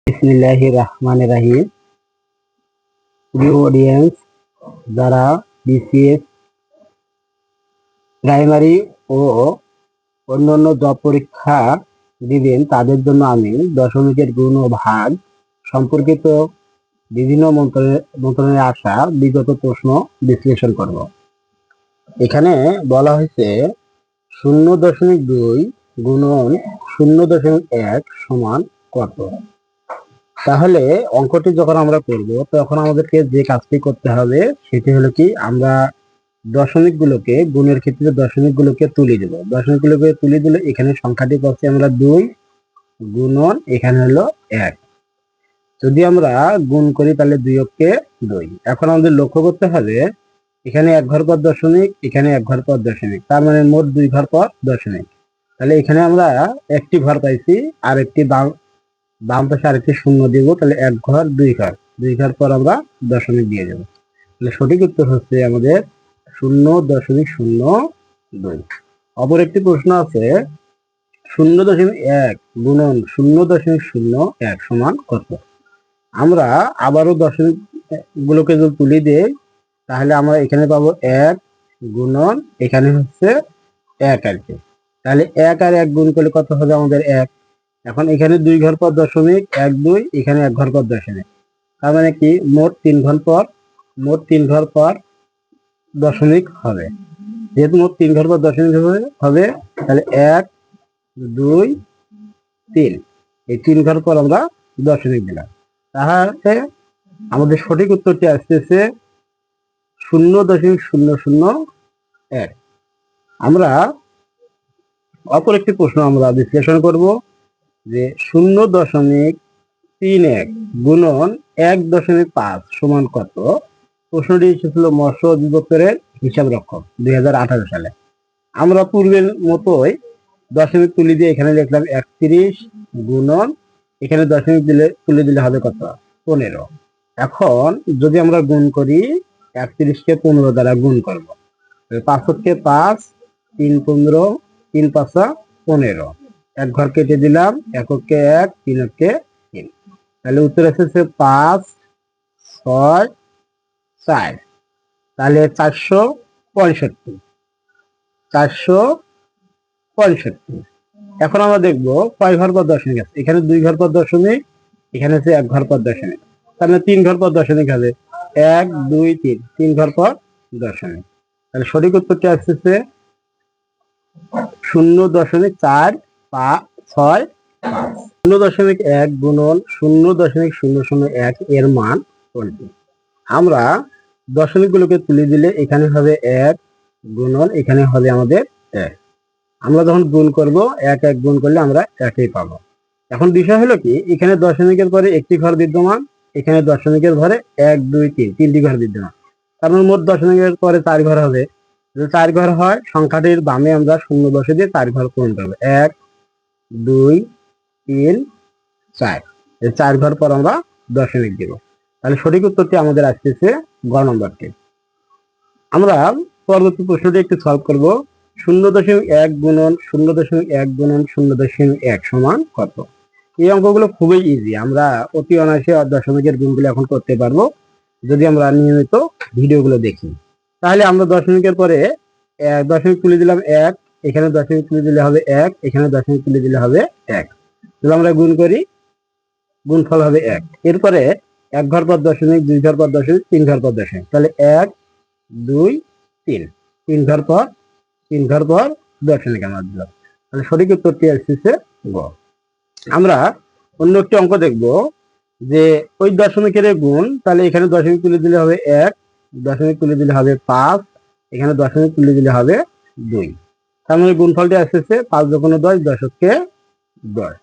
বিসমিল্লাহির রহমানির রহিম। প্রিয় অডিয়েন্স, যারা বিসিএস প্রাইমারি ও অন্যান্য জব পরীক্ষা দিবেন তাদের জন্য আমি দশমিকের গুণ ও ভাগ সম্পর্কিত বিভিন্ন মন্ত্রণালয়ে আসা বিগত প্রশ্ন বিশ্লেষণ করব। এখানে বলা হয়েছে 0.2 গুণন 0.1 সমান কত। তাহলে অঙ্কটি যখন আমরা করব তখন আমাদেরকে যে কাজটি করতে হবে সেটি হলো কি, আমরা দশমিক গুলোকে গুণের ক্ষেত্রে দশমিক গুলোকে তুলে দেব। দশমিক গুলোকে তুলে দিলে এখানে সংখ্যাটি পাচ্ছি আমরা 2 গুণন এখানে হলো 1। যদি আমরা গুণ করি তাহলে 2 কে 2। এখন আমাদের লক্ষ্য করতে হবে এখানে 1 ঘর পর দশমিক, এখানে 1 ঘর পর দশমিক, তার মানে মোট 2 ঘর পর দশমিক। তাহলে এখানে আমরা একটি ঘর পাইছি, আর একটি বাম পাশে আরেকটি শূন্য দিব, তাহলে 1 ঘর 2 ঘর, 2 ঘর পর আমরা দশমিক দিয়ে দেবো। তাহলে সঠিক উত্তর হচ্ছে আমাদের 0.02। অপর একটি প্রশ্ন আছে 0.1 গুণন 0.01 সমান কত। আমরা আবারও দশমিক গুলোকে যদি তুলে দিই তাহলে আমরা এখানে পাবো 1 গুণন এখানে হচ্ছে 1 আর কি। তাহলে 1 আর 1 গুণ করলে কত হবে আমাদের 1। এখন এখানে 2 ঘর পর দশমিক 1 2, এখানে 1 ঘর পর দশমিক, তার মানে কি মোট 3 ঘর পর দশমিক হবে। যেহেতু মোট 3 ঘর পর দশমিক হবে তাহলে 1 2 3, এই 3 ঘর পর আমরা দশমিক দিলাম। তাহলে আমাদের সঠিক উত্তরটি আসতেছে 0.001। আমরা অপর একটি প্রশ্ন আমরা বিশ্লেষণ করব যে 0.31 গুণন 1.5 সমান কত। প্রশ্নটি এসেছিল মৎস্য অধিদপ্তরের হিসাব রক্ষক 2018 সালে। আমরা পূর্বের মতোই দশমিক তুলে দিয়ে এখানে লিখলাম 31 গুণন এখানে দশমিক তুলে দিলে হবে কত 15। এখন যদি আমরা গুণ করি 31 কে 15 দ্বারা গুণ করবো, 5 কে 5, 3 15, 3 5 15, 1 ঘর কেটে দিলাম, 1 কে 1, 3 কে 3। তাহলে উত্তর এসেছে 5 6 4, তাহলে 465। এখন আমরা দেখবো কয় ঘর পর দশমিক আছে। এখানে 2 ঘর পর দশমিক, এখানে আছে 1 ঘর পর দশমিক, তাহলে 3 ঘর পর দশমিক হবে 1 2 3, 3 ঘর পর দশমিক। তাহলে সঠিক উত্তরটি আসছে 0.465। 0.1 গুণন 0.001 এর মান কোনটি। আমরা দশমিক গুলোকে তুলে দিলে এখানে হবে 1 গুণন এখানে হবে আমাদের 1। আমরা যখন গুণ করব 1 1 গুণ করলে আমরা 1ই পাবো। এখন বিষয় হলো কি, এখানে দশমিকের পরে একটি ঘর বিদ্যমান, এখানে দশমিকের ঘরে 1 2 3 তিনটি ঘর বিদ্যমান, তার মানে মোট দশমিকের পরে 4 ঘর হবে। যদি 4 ঘর হয় সংখ্যাটির বামে আমরা শূন্য বসে দিয়ে 4 ঘর পূরণ করবো, 1 2 3 4, এই 4 ঘর পর আমরা দশমিক দিব। তাহলে সঠিক উত্তরটি আমাদের আসতেছে গ নম্বরটি। আমরা পরবর্তী প্রশ্নটি একটু সলভ করব। 0.1 গুণন 0.1 গুণন 0.1 সমান কত। এই অঙ্কগুলো খুবই ইজি, আমরা অতি অনায়াসে দশমিকের গুণগুলো এখন করতে পারবো যদি আমরা নিয়মিত ভিডিওগুলো দেখি। তাহলে আমরা দশমিকের পরে দশমিক তুলে দিলাম 1, এখানে দশমিক তুলে দিলে হবে 1, এখানে দশমিক তুলে দিলে হবে 1। যদি আমরা গুণ করি গুণফল হবে 1। এরপরে 1 ঘর পর দশমিক, 2 ঘর পর দশমিক, 3 ঘর পর দশমিক, তাহলে 1 2 3, 3 ঘর পর দশমিক আমরা দিলাম। তাহলে সঠিক উত্তরটি আসছে গ। আমরা অন্য একটি অঙ্ক দেখব যে ওই দশমিকের গুণ, তাহলে এখানে দশমিক তুলে দিলে হবে 1, দশমিক তুলে দিলে হবে 5, এখানে দশমিক তুলে দিলে হবে 2। তার মানে গুণফলটি আসছে 5 2 10, 10 কে 10।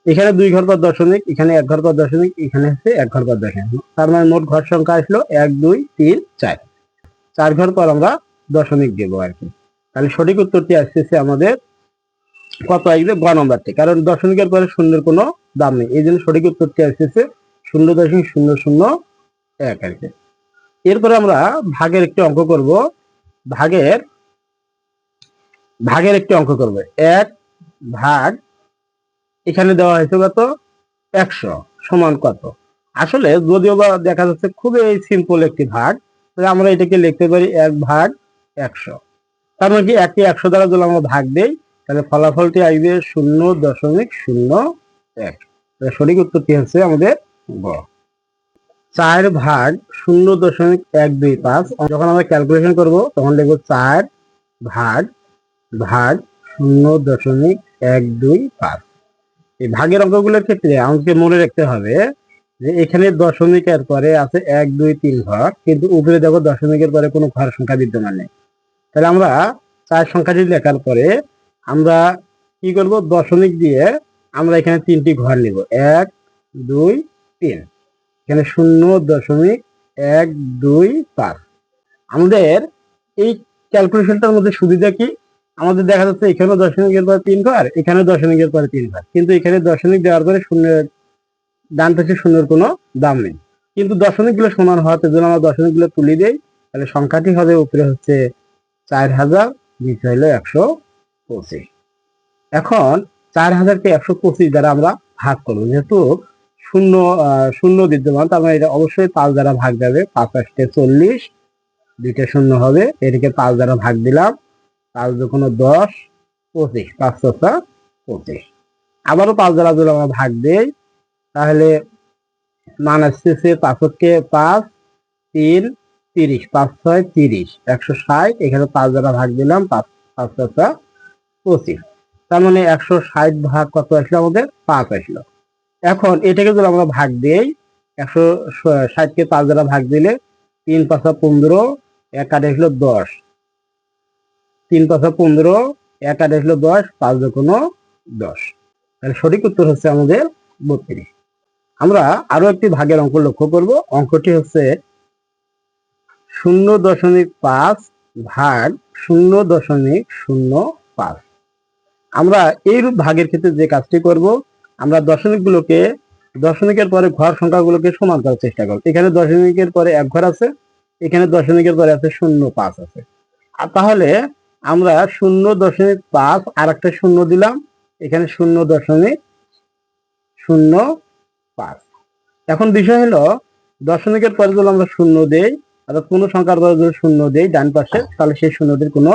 এখানে 2 ঘর পর দশমিক, এখানে 1 ঘর পর দশমিক, এখানে হচ্ছে 1 ঘর পর দশমিক, তার মানে মোট ঘর সংখ্যা আসলো 1 2 3 4, 4 ঘর পর আমরা দশমিক দেবো আর কি। তাহলে সঠিক উত্তরটি আসছে আমাদের কত আসবে গ নম্বরটি, কারণ দশমিকের পরে শূন্যের কোনো দাম নেই, এই জন্য সঠিক উত্তরটি আসছে 0.001 আর কি। এরপরে আমরা ভাগের একটি অঙ্ক করব। ভাগের একটি অঙ্ক করব। 1 ভাগ এখানে দেওয়া হয়েছে কত 100, সমান কত। আসলে যদিও বা দেখা যাচ্ছে খুবই সিম্পল একটি ভাগ, তাহলে আমরা এটাকে লিখতে পারি 1/100। তার মানে কি 1/100 দ্বারা যদি আমরা ভাগ দেই তাহলে ফলাফলটি আসবে 0.01। সঠিক উত্তরটি হচ্ছে আমাদের গ। 4/0.125। যখন আমরা ক্যালকুলেশন করব তখন লিখবো 4/ভাগ 0.125। এই ভাগের অঙ্কগুলোর ক্ষেত্রে আমাকে মনে রাখতে হবে যে এখানে দশমিকের পরে আছে 1 2 3 ঘর, কিন্তু উপরে দেখো দশমিকের পরে কোনো ঘর সংখ্যা বিদ্যমান নেই। তাহলে আমরা 4 সংখ্যাটি লেখার পরে আমরা কি করব, দশমিক দিয়ে আমরা এখানে 3টি ঘর নিব, 1 2 3। এখানে 0.125। আমাদের এই ক্যালকুলেশনটার মধ্যে সুবিধা কি, আমাদের দেখা যাচ্ছে এখানে দশমিকের পরে 3 ঘর, এখানে দশমিকের পরে 3 ঘর, কিন্তু এখানে দশমিক দেওয়ার পরে শূন্যের ডান পাশে শূন্যের কোনো দাম নেই। কিন্তু দশমিক গুলো সমান হওয়াতে যদি আমরা দশমিক গুলো তুলে দেই তাহলে সংখ্যাটি হবে উপরে হচ্ছে 4000, নিচে হলো 125। এখন 4000কে 125 দ্বারা আমরা ভাগ করবো, যেহেতু শূন্য শূন্য বিদ্যমান, তার মানে এটা অবশ্যই 5 দ্বারা ভাগ যাবে। 5 × 40, 2টা শূন্য হবে, এটাকে 5 দ্বারা ভাগ দিলাম, 5 × 10, 25, 5 × 4 25। আবারও 5 দ্বারা যদি আমরা ভাগ দেই তাহলে মান আসতেছে 5 × 5, 3, 30, 5 × 6 30, 160। এখানে 5 দ্বারা ভাগ দিলাম, 5 × 4 25। তার মানে 160 ভাগ কত আসলো আমাদের, 5 আসলো। এখন এটাকে যদি আমরা ভাগ দেই, 160কে 5 দ্বারা ভাগ দিলে 3 × 5 = 15, 1 কাটে আসলো 10, 3 × 5 = 15, 1 কাটে আসলো 10, 5 × 10। তাহলে সঠিক উত্তর হচ্ছে আমাদের 32। আমরা আরো একটি ভাগের অঙ্ক লক্ষ্য করব। অঙ্কটি হচ্ছে 0.5 ভাগ 0.05। আমরা এইরূপ ভাগের ক্ষেত্রে যে কাজটি করব, আমরা দশমিকের পরে ঘর সংখ্যাগুলোকে সমান করার চেষ্টা করব। এখানে দশমিকের পরে 1 ঘর আছে, এখানে দশমিকের পরে আছে 0.5 আছে। আর তাহলে আমরা 0.5 আর একটা শূন্য দিলাম, এখানে 0.05। এখন বিষয় হলো দশমিকের পরে যদি আমরা শূন্য দেই, অর্থাৎ কোনো সংখ্যার পরে যদি শূন্য দেই ডান পাশে, তাহলে সেই শূন্যটির কোনো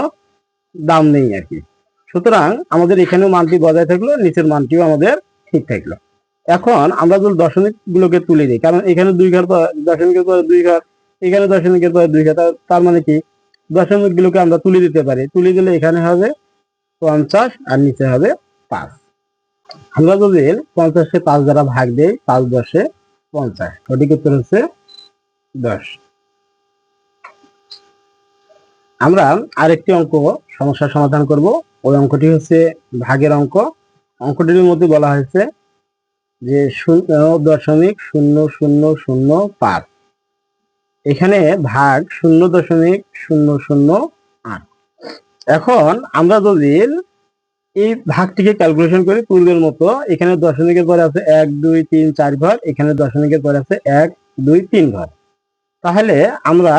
দাম নেই আর কি। সুতরাং আমাদের এখানেও মানটি বজায় থাকলো, নিচের মানটিও আমাদের ঠিক থাকলো। এখন আমরা যদি দশমিক গুলোকে তুলে দিই, কারণ এখানে 2 ঘর, দশমিকের পরে 2 ঘর, এখানে দশমিকের পরে 2 ঘর, তার মানে কি দশমিক গুলোকে আমরা তুলে দিতে পারি। তুলে দিলে এখানে হবে 50 আর নিচে হবে 5। আমরা যদি 50কে 5 দ্বারা ভাগ দেই, 5 × 10 = 50। সঠিক উত্তর হচ্ছে 10। আমরা আরেকটি অঙ্ক সমস্যার সমাধান করব। ওই অঙ্কটি হচ্ছে ভাগের অঙ্ক। অঙ্কটির মধ্যে বলা হয়েছে যে 0.0005। এখানে ভাগ 0.008। এখন আমরা যদি এই ভাগটিকে ক্যালকুলেশন করি পূর্বের মতো, এখানে দশমিকের পরে আছে 1 2 3 4 ঘর, এখানে দশমিকের পরে আছে 1 2 3 ঘর। তাহলে আমরা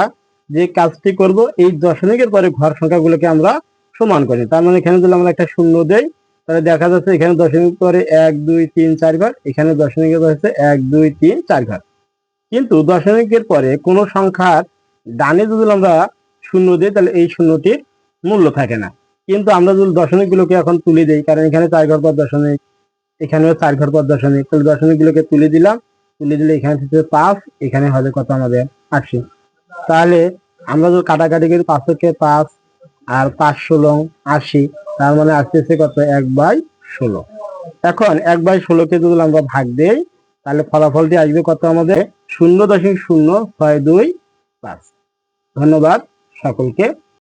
যে কাজটি করব, এই দশমিকের পরে ঘর সংখ্যাগুলোকে আমরা সমান করি। তার মানে এখানে যদি আমরা একটা শূন্য দেই তাহলে দেখা যাচ্ছে এখানে দশমিক পরে 1 2 3 4 ঘর, এখানে দশমিকের পরে আছে 1 2 3 4 ঘর। কিন্তু দশমিকের পরে কোন সংখ্যার ডানে যদি আমরা শূন্য দিই তাহলে এই শূন্যটির মূল্য থাকে না। কিন্তু আমরা যদি দশমিকগুলোকে এখন তুলে দিই, কারণ এখানে 4 ঘর পর দশমিক, এখানেও 4 ঘর পর দশমিক, তাহলে দশমিকগুলোকে তুলে দিলাম। তুলে দিলে এখানে থেকে 5, এখানে হবে কত আমাদের 80। তাহলে আমরা যদি কাটাকাটি করি, 5 × 5 আর 5 × 16 80, তার মানে আসতেছে কত 1/16। এখন 1/16কে যদি আমরা ভাগ দেই তাহলে ফলাফলটি আসবে কত আমাদের 0.0625। ধন্যবাদ সকলকে।